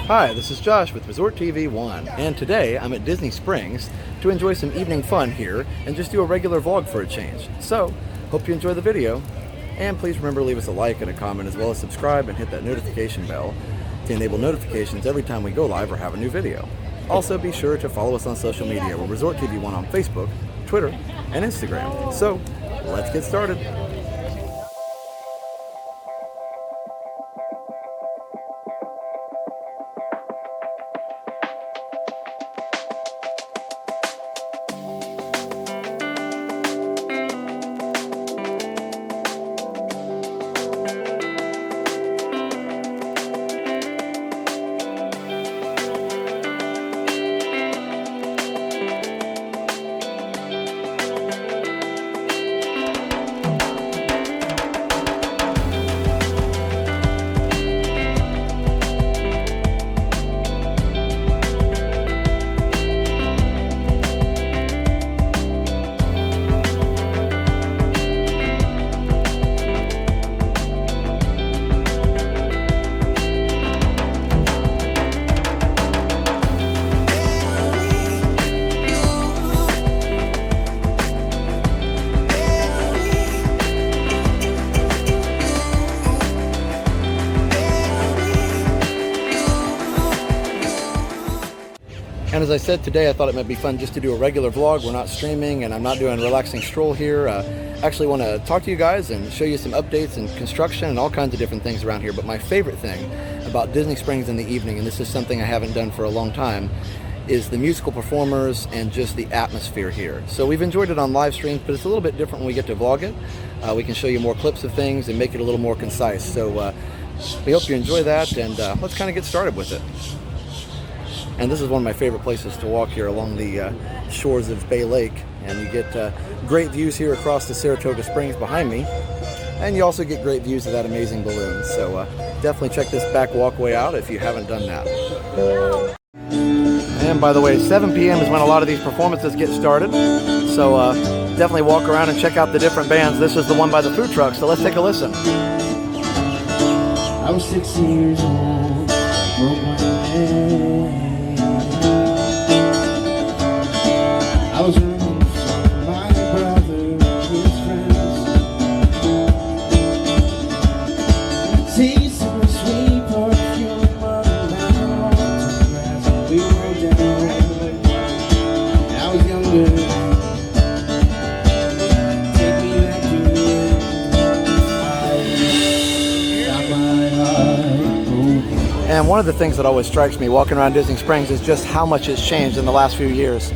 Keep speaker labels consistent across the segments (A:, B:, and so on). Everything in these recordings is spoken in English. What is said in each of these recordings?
A: Hi, this is Josh with Resort TV 1, and today I'm at Disney Springs to enjoy some evening fun here and just do a regular vlog for a change. So, hope you enjoy the video, and please remember to leave us a like and a comment as well as subscribe and hit that notification bell to enable notifications every time we go live or have a new video. Also, be sure to follow us on social media. We're Resort TV 1 on Facebook, Twitter, and Instagram. So, let's get started. And as I said today, I thought it might be fun just to do a regular vlog. We're not streaming and I'm not doing a relaxing stroll here. Actually want to talk to you guys and show you some updates and construction and all kinds of different things around here. But my favorite thing about Disney Springs in the evening, and this is something I haven't done for a long time, is the musical performers and just the atmosphere here. So we've enjoyed it on live streams, but it's a little bit different when we get to vlog it. We can show you more clips of things and make it a little more concise. So we hope you enjoy that, and let's kind of get started with it. And this is one of my favorite places to walk here along the shores of Bay Lake. And you get great views here across the Saratoga Springs behind me. And you also get great views of that amazing balloon. So definitely check this back walkway out if you haven't done that. And by the way, 7 p.m. is when a lot of these performances get started. So definitely walk around and check out the different bands. This is the one by the food truck, so let's take a listen.
B: I was 6 years old, broke my leg. I was running from my brother and his friends. Taste of the sweet perfume of the grass. We rolled down. I was younger. Take me back to it.
A: And one of the things that always strikes me walking around Disney Springs is just how much has changed in the last few years.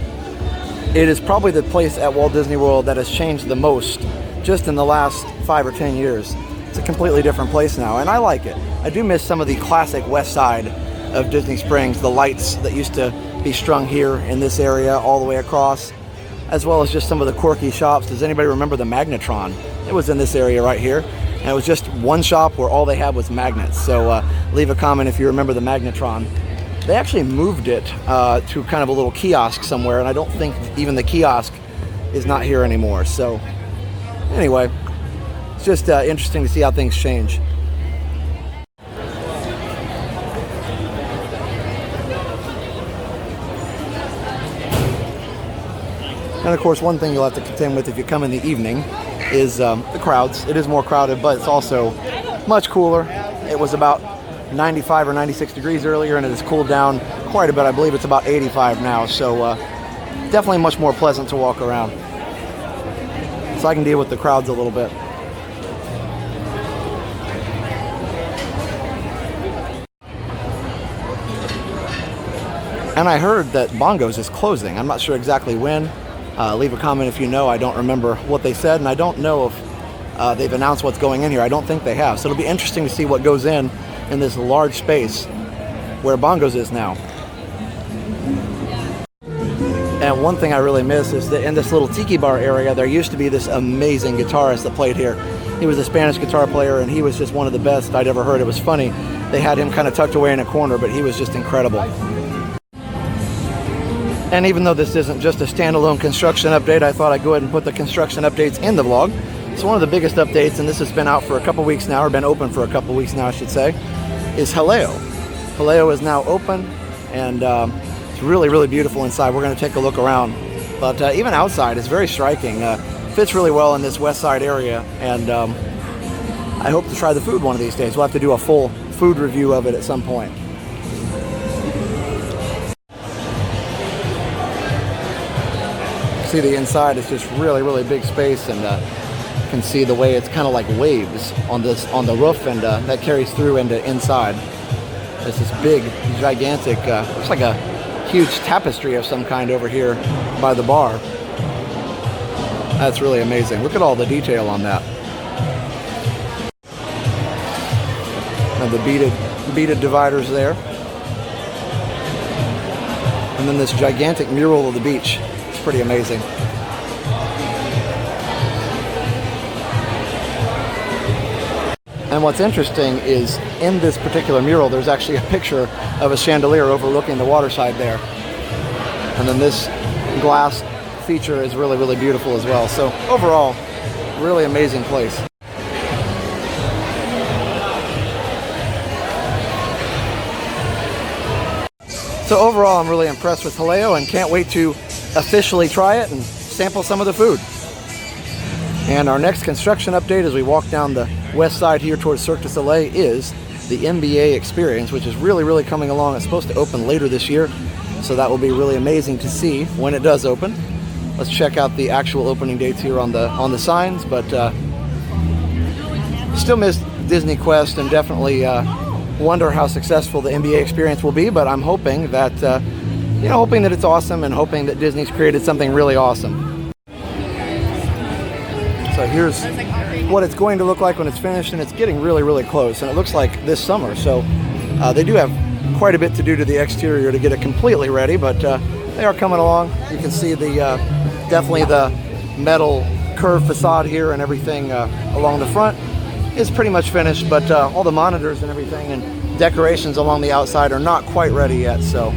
A: It is probably the place at Walt Disney World that has changed the most just in the last 5 or 10 years. It's a completely different place now, and I like it. I do miss some of the classic west side of Disney Springs, the lights that used to be strung here in this area all the way across, as well as just some of the quirky shops. Does anybody remember the Magnetron? It was in this area right here, and it was just one shop where all they had was magnets. So leave a comment if you remember the Magnetron. They actually moved it to kind of a little kiosk somewhere, and I don't think even the kiosk is not here anymore. So anyway, it's just interesting to see how things change. And of course, one thing you'll have to contend with if you come in the evening is the crowds. It is more crowded, but it's also much cooler. It was about 95 or 96 degrees earlier, and it has cooled down quite a bit. I believe it's about 85 now, so definitely much more pleasant to walk around. So I can deal with the crowds a little bit. And I heard that Bongos is closing. I'm not sure exactly when. Leave a comment if you know. I don't remember what they said, and I don't know if they've announced what's going in here. I don't think they have. So it'll be interesting to see what goes in this large space where Bongos is now. And one thing I really miss is that in this little tiki bar area, there used to be this amazing guitarist that played here. He was a Spanish guitar player, and he was just one of the best I'd ever heard. It was funny. They had him kind of tucked away in a corner, but he was just incredible. And even though this isn't just a standalone construction update, I thought I'd go ahead and put the construction updates in the vlog. So one of the biggest updates, and this has been out for a couple weeks now, or been open for a couple weeks now, I should say, is Haleo. Jaleo is now open, and it's really, really beautiful inside. We're going to take a look around. But even outside, it's very striking. Fits really well in this west side area, and I hope to try the food one of these days. We'll have to do a full food review of it at some point. See, the inside is just really, really big space, and you can see the way it's kind of like waves on the roof, and that carries through into inside. It's this big, gigantic, looks like a huge tapestry of some kind over here by the bar. That's really amazing. Look at all the detail on that. And the beaded dividers there. And then this gigantic mural of the beach. It's pretty amazing. And what's interesting is in this particular mural, there's actually a picture of a chandelier overlooking the waterside there. And then this glass feature is really, really beautiful as well. So overall, really amazing place. So overall, I'm really impressed with Jaleo and can't wait to officially try it and sample some of the food. And our next construction update as we walk down the west side here towards Circus Olay is the NBA experience, which is really, really coming along. It's supposed to open later this year, so that will be really amazing to see when it does open. Let's check out the actual opening dates here on the signs, but still miss Disney Quest and definitely wonder how successful the NBA experience will be, but I'm hoping that hoping that it's awesome and hoping that Disney's created something really awesome. So here's what it's going to look like when it's finished, and it's getting really, really close, and it looks like this summer. So they do have quite a bit to do to the exterior to get it completely ready, but they are coming along. You can see the definitely the metal curved facade here and everything along the front is pretty much finished, but all the monitors and everything and decorations along the outside are not quite ready yet. So,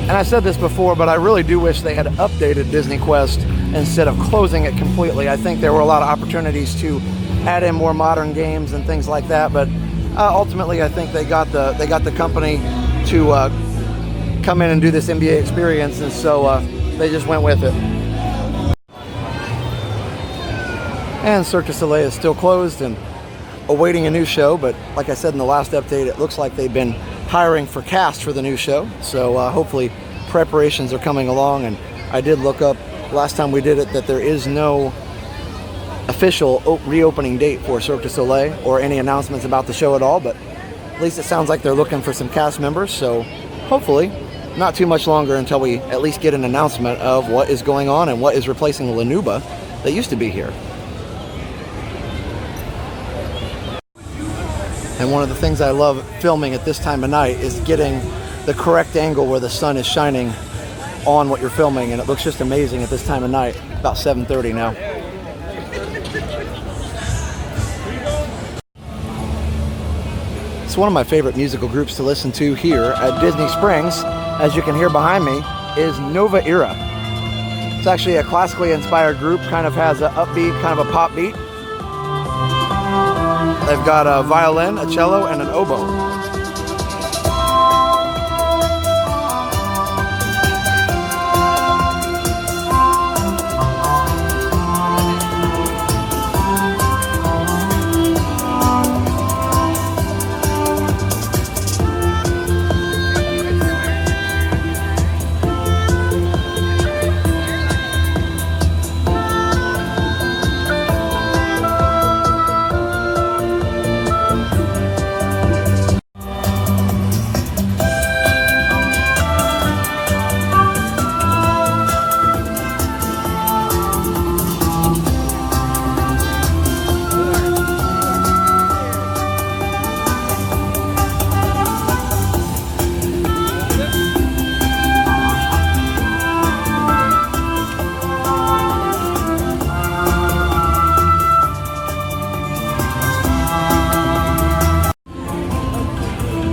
A: and I said this before, but I really do wish they had updated Disney Quest instead of closing it completely. I think there were a lot of opportunities to add in more modern games and things like that, but ultimately I think they got the company to come in and do this NBA experience, and so they just went with it. And Circus Olay is still closed and awaiting a new show, but like I said in the last update, it looks like they've been hiring for cast for the new show, so hopefully preparations are coming along. And I did look up last time we did it that there is no official reopening date for Circus Olay or any announcements about the show at all, but at least it sounds like they're looking for some cast members, so hopefully not too much longer until we at least get an announcement of what is going on and what is replacing the Lanuba that used to be here. And one of the things I love filming at this time of night is getting the correct angle where the sun is shining on what you're filming, and it looks just amazing at this time of night, about 7:30 now. It's one of my favorite musical groups to listen to here at Disney Springs, as you can hear behind me, is Nova Era. It's actually a classically inspired group, kind of has an upbeat, kind of a pop beat. They've got a violin, a cello, and an oboe.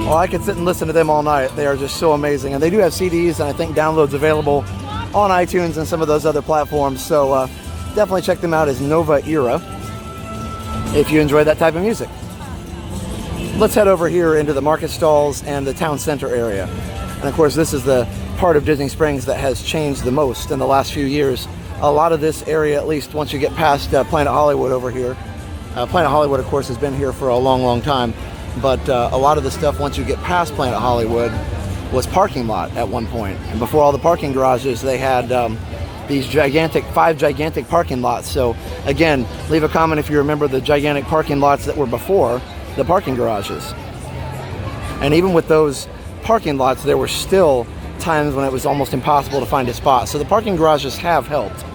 A: Well, I could sit and listen to them all night. They are just so amazing. And they do have CDs and I think downloads available on iTunes and some of those other platforms. So definitely check them out as Nova Era if you enjoy that type of music. let's head over here into the market stalls and the town center area. And of course, this is the part of Disney Springs that has changed the most in the last few years. A lot of this area, at least once you get past Planet Hollywood over here. Planet Hollywood, of course, has been here for a long, long time. But a lot of the stuff, once you get past Planet Hollywood, was parking lot at one point. And before all the parking garages, they had these five gigantic parking lots. So again, leave a comment if you remember the gigantic parking lots that were before the parking garages. And even with those parking lots, there were still times when it was almost impossible to find a spot. So the parking garages have helped.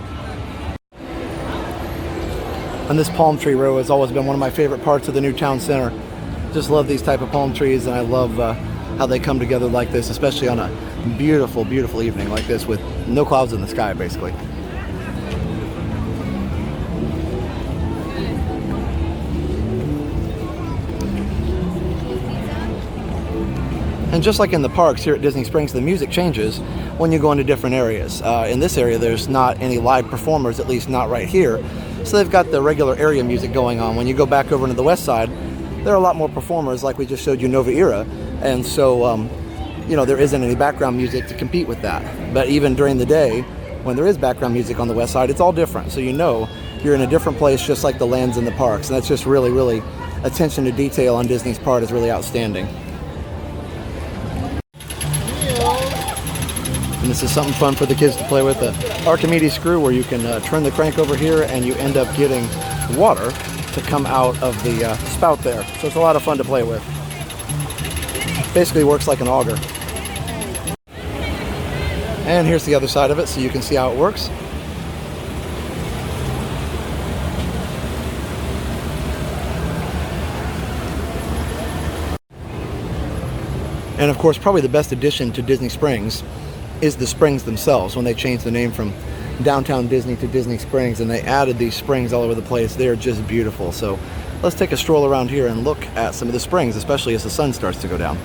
A: And this palm tree row has always been one of my favorite parts of the new town center. Just love these type of palm trees, and I love how they come together like this, especially on a beautiful, beautiful evening like this with no clouds in the sky, basically. And just like in the parks here at Disney Springs, the music changes when you go into different areas. In this area, there's not any live performers, at least not right here. So they've got the regular area music going on. When you go back over into the west side, there are a lot more performers, like we just showed you Nova Era. And so, you know, there isn't any background music to compete with that. But even during the day, when there is background music on the west side, it's all different. So you know you're in a different place, just like the lands in the parks. And that's just really, really, attention to detail on Disney's part is really outstanding. And this is something fun for the kids to play with, the Archimedes screw, where you can turn the crank over here and you end up getting water to come out of the spout there. So it's a lot of fun to play with. Basically works like an auger. And here's the other side of it so you can see how it works. And of course, probably the best addition to Disney Springs is the springs themselves. When they changed the name from Downtown Disney to Disney Springs and they added these springs all over the place, they're just beautiful. So let's take a stroll around here and look at some of the springs, especially as the sun starts to go down.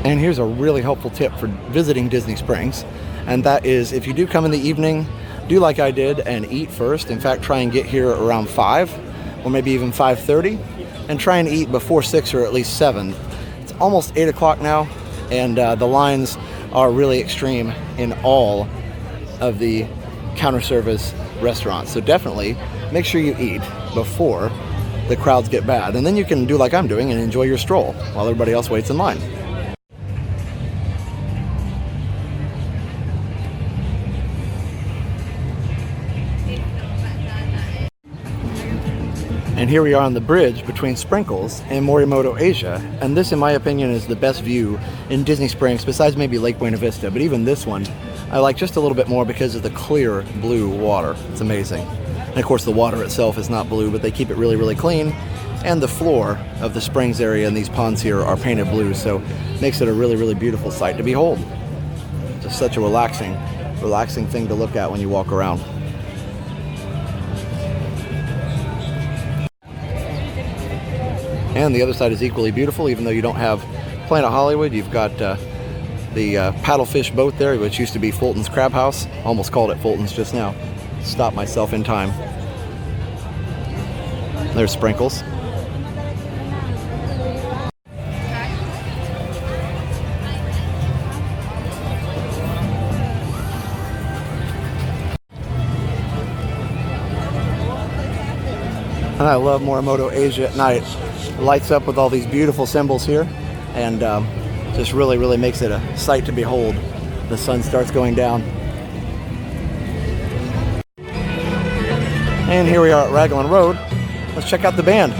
A: And here's a really helpful tip for visiting Disney Springs, and that is if you do come in the evening, do like I did and eat first. In fact, try and get here around 5 or maybe even 5:30, and try and eat before 6 or at least 7. It's almost 8 o'clock now, and the lines are really extreme in all of the counter service restaurants. So definitely make sure you eat before the crowds get bad, and then you can do like I'm doing and enjoy your stroll while everybody else waits in line. And here we are on the bridge between Sprinkles and Morimoto Asia, and this in my opinion is the best view in Disney Springs besides maybe Lake Buena Vista, but even this one I like just a little bit more because of the clear blue water. It's amazing. And of course the water itself is not blue, but they keep it really, really clean, and the floor of the springs area and these ponds here are painted blue, so makes it a really, really beautiful sight to behold. Just such a relaxing thing to look at when you walk around. And the other side is equally beautiful, even though you don't have Planet Hollywood. You've got the paddlefish boat there, which used to be Fulton's Crab House. Almost called it Fulton's just now. Stopped myself in time. There's Sprinkles. And I love Morimoto Asia at night. Lights up with all these beautiful symbols here, and just really, really makes it a sight to behold. The sun starts going down. And here we are at Raglan Road. Let's check out the band.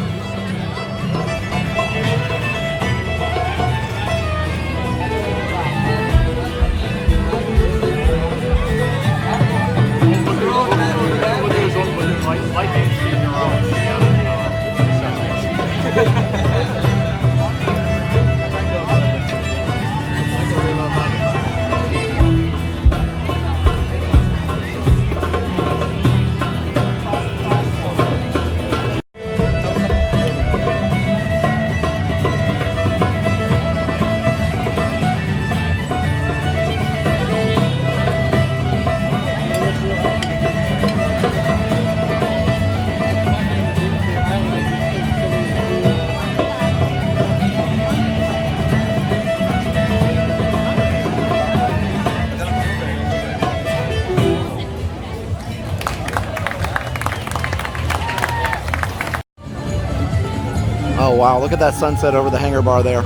A: Oh wow, look at that sunset over the hangar bar there.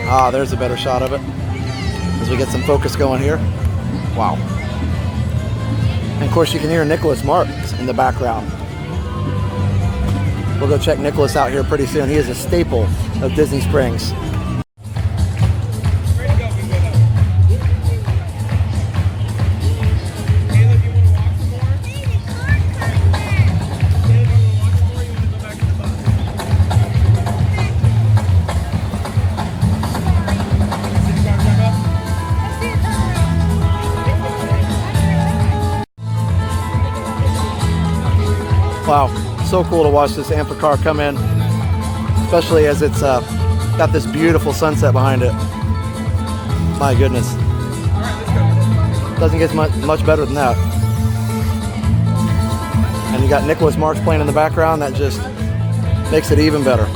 A: Ah, there's a better shot of it as we get some focus going here. Wow. And of course you can hear Nicholas Marks in the background. We'll go check Nicholas out here pretty soon. He is a staple of Disney Springs. Wow, so cool to watch this Amphicar come in, especially as it's got this beautiful sunset behind it. My goodness. Doesn't get much better than that. And you got Nicholas Marks playing in the background. That just makes it even better.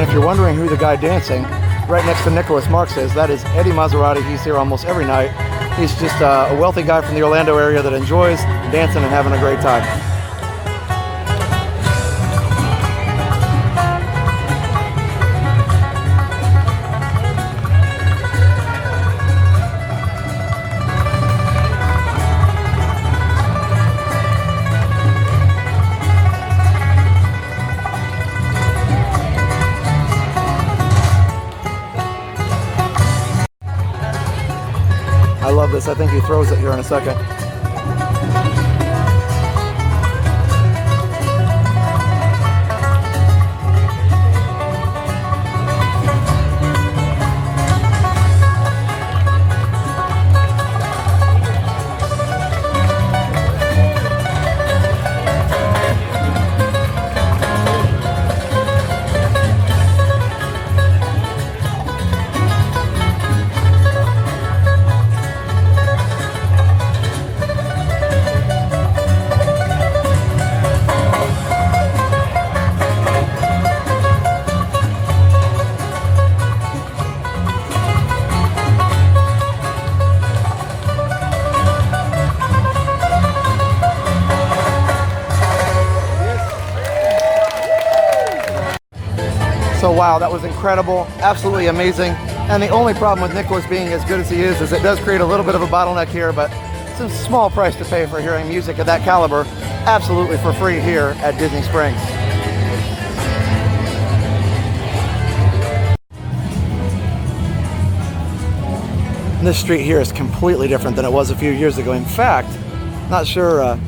A: If you're wondering who the guy dancing right next to Nicholas Marks is, that is Eddie Maserati. He's here almost every night. He's just a wealthy guy from the Orlando area that enjoys dancing and having a great time. I love this. I think he throws it here in a second. So wow, that was incredible, absolutely amazing. And the only problem with Nicholas being as good as he is it does create a little bit of a bottleneck here, but it's a small price to pay for hearing music of that caliber, absolutely for free here at Disney Springs. This street here is completely different than it was a few years ago. In fact, not sure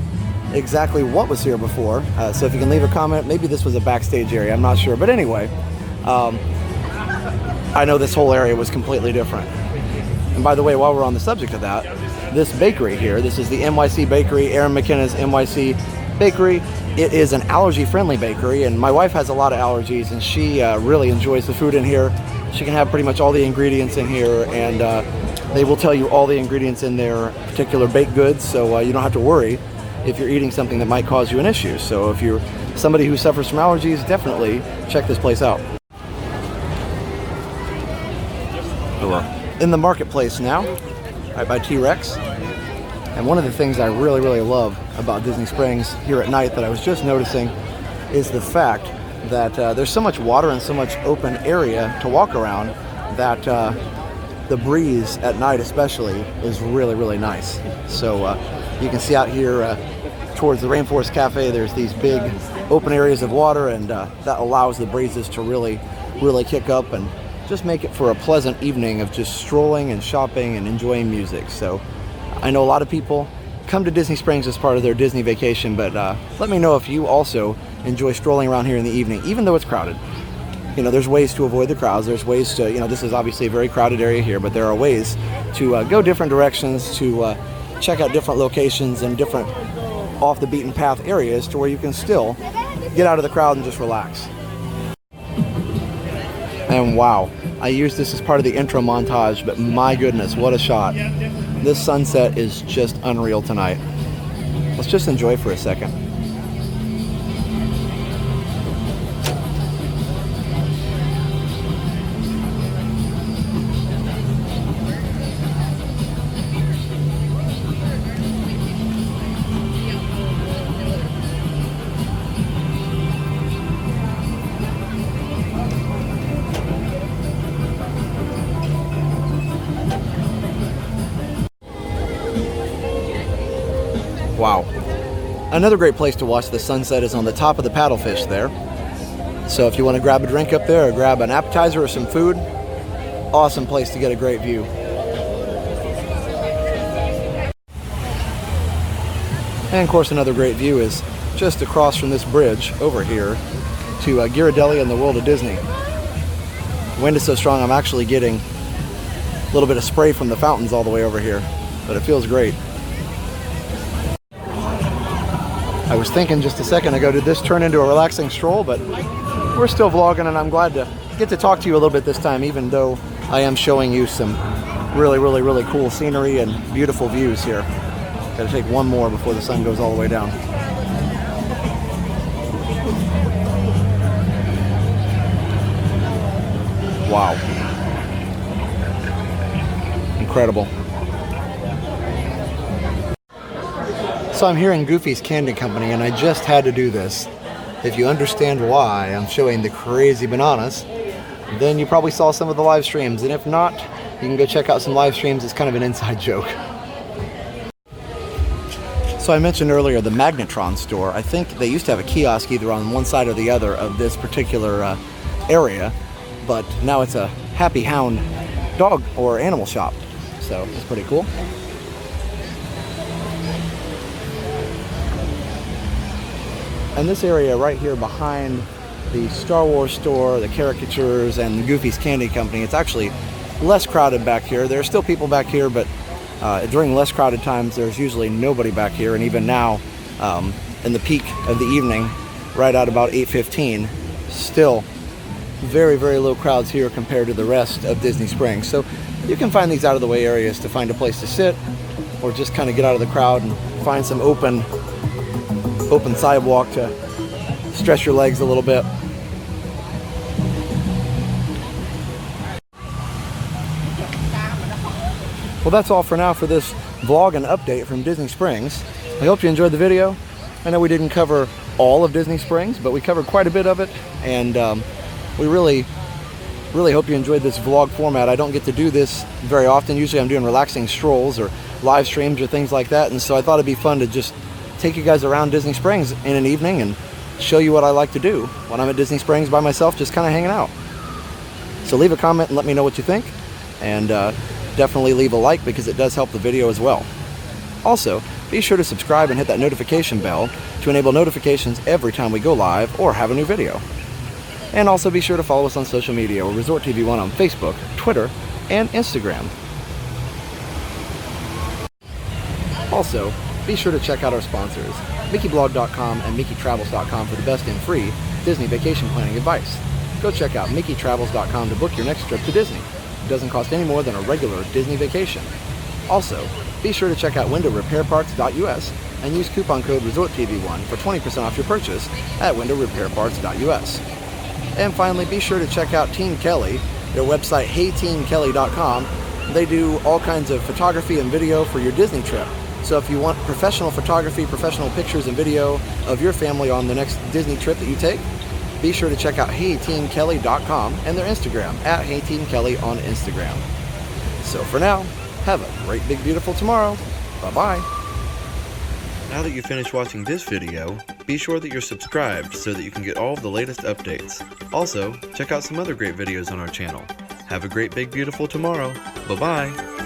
A: exactly what was here before, so if you can leave a comment, maybe this was a backstage area, I'm not sure. But anyway, I know this whole area was completely different. And by the way, while we're on the subject of that, this bakery here, this is the Nyc Bakery, Aaron McKenna's Nyc Bakery. It is an allergy-friendly bakery, and my wife has a lot of allergies, and she really enjoys the food in here. She can have pretty much all the ingredients in here, and they will tell you all the ingredients in their particular baked goods, so you don't have to worry if you're eating something that might cause you an issue. So if you're somebody who suffers from allergies, definitely check this place out. In the marketplace now, right by T-Rex. And one of the things I really love about Disney Springs here at night that I was just noticing is the fact that there's so much water and so much open area to walk around that the breeze at night especially is really, really nice. So you can see out here towards the Rainforest Cafe, there's these big open areas of water, and that allows the breezes to really, really kick up and just make it for a pleasant evening of just strolling and shopping and enjoying music. So I know a lot of people come to Disney Springs as part of their Disney vacation, but let me know if you also enjoy strolling around here in the evening, even though it's crowded. You know, there's ways to avoid the crowds. There's ways to, you know, this is obviously a very crowded area here, but there are ways to go different directions, to check out different locations and different off the beaten path areas to where you can still get out of the crowd and just relax. And wow, I used this as part of the intro montage, but my goodness, what a shot. This sunset is just unreal tonight. Let's just enjoy for a second. Wow. Another great place to watch the sunset is on the top of the paddlefish there. So if you want to grab a drink up there or grab an appetizer or some food, awesome place to get a great view. And of course another great view is just across from this bridge over here to Ghirardelli and the World of Disney. The wind is so strong I'm actually getting a little bit of spray from the fountains all the way over here, but it feels great. I was thinking just a second ago, did this turn into a relaxing stroll? But we're still vlogging, and I'm glad to get to talk to you a little bit this time, even though I am showing you some really, really, really cool scenery and beautiful views here. Gotta take one more before the sun goes all the way down. Wow. Incredible. So I'm here in Goofy's Candy Company, and I just had to do this. If you understand why I'm showing the crazy bananas, then you probably saw some of the live streams, and if not, you can go check out some live streams. It's kind of an inside joke. So I mentioned earlier the Magnetron store. I think they used to have a kiosk either on one side or the other of this particular area, but now it's a Happy Hound dog or animal shop. So it's pretty cool. And this area right here behind the Star Wars store, the caricatures, and the Goofy's Candy Company, it's actually less crowded back here. There are still people back here, but during less crowded times, there's usually nobody back here. And even now, in the peak of the evening, right at about 8:15, still very, very low crowds here compared to the rest of Disney Springs. So you can find these out-of-the-way areas to find a place to sit, or just kind of get out of the crowd and find some open sidewalk to stretch your legs a little bit. Well, that's all for now for this vlog and update from Disney Springs. I hope you enjoyed the video. I know we didn't cover all of Disney Springs, but we covered quite a bit of it, and we really hope you enjoyed this vlog format. I don't get to do this very often. Usually I'm doing relaxing strolls or live streams or things like that, and so I thought it'd be fun to just take you guys around Disney Springs in an evening and show you what I like to do when I'm at Disney Springs by myself, just kind of hanging out. So leave a comment and let me know what you think, and definitely leave a like because it does help the video as well. Also, be sure to subscribe and hit that notification bell to enable notifications every time we go live or have a new video. And also be sure to follow us on social media, or Resort TV1 on Facebook, Twitter, and Instagram. Also, be sure to check out our sponsors, MickeyBlog.com and MickeyTravels.com, for the best in free Disney vacation planning advice. Go check out MickeyTravels.com to book your next trip to Disney. It doesn't cost any more than a regular Disney vacation. Also, be sure to check out WindowRepairParts.us and use coupon code ResortTV1 for 20% off your purchase at WindowRepairParts.us. And finally, be sure to check out Team Kelly, their website HeyTeamKelly.com. They do all kinds of photography and video for your Disney trip. So if you want professional photography, professional pictures and video of your family on the next Disney trip that you take, be sure to check out HeyTeamKelly.com and their Instagram at HeyTeamKelly on Instagram. So for now, have a great, big, beautiful tomorrow. Bye-bye. Now that you've finished watching this video, be sure that you're subscribed so that you can get all of the latest updates. Also, check out some other great videos on our channel. Have a great, big, beautiful tomorrow. Bye-bye.